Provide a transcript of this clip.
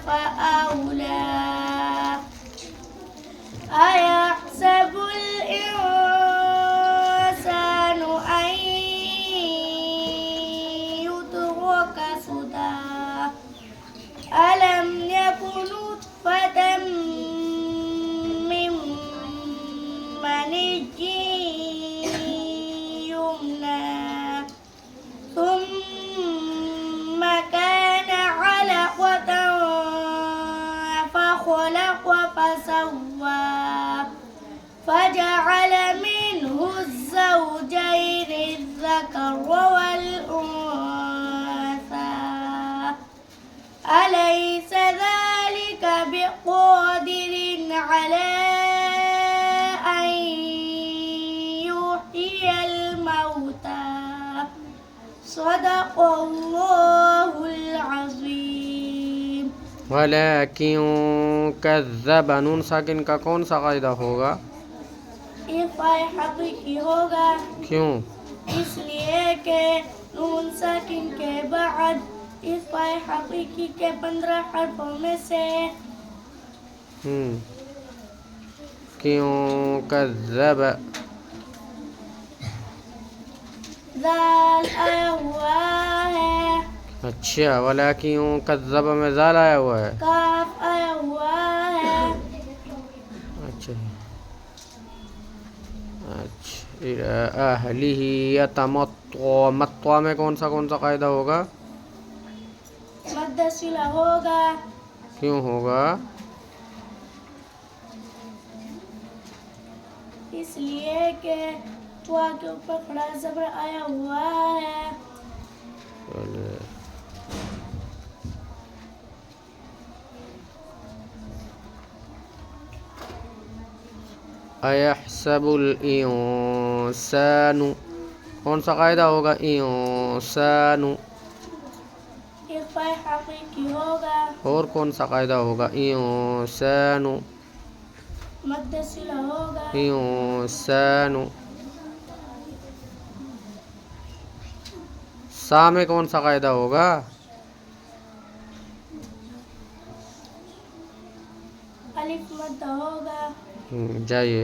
فأولى أيحسب الإنسان أن يترك سدى ألم يكن نطفة من مني يمنى ثم كان علقة فخلق فسوى فجعل منه الزوجين الذكر والأنثى أليس ذلك بقادر على أن يحيي الموتى صدق الله العظيم. ولكن كذب نون ساکن کا کون سا قاعدہ ہوگا؟ اخفاء حقیقی ہوگا. کیوں؟ اس لیے کہ نون ساکن کے بعد اخفاء حقیقی کے 15 حرفوں میں سے کیوں کذب ذال آیا ہوا ہے. اچھا ولیکن کذب میں ذال آیا ہوا ہے. کاف آیا ہوا ہے. اچھا اہلہ یتمطى مطوع میں کون سا قاعدہ ہوگا؟ مد صلہ ہوگا. کیوں ہوگا؟ اس لیے کہ توا کے اوپر کھڑا زبر آیا ہوا ہے. ایحسب الانسان کون سا قاعدہ ہوگا؟ انسان. اخفاء حقیقی ہوگا. اور کون سا قاعدہ ہوگا؟ انسان. مد صلہ ہوگا. انسان. سا میں کون سا قاعدہ ہوگا؟ الف مد ہوگا. جائیے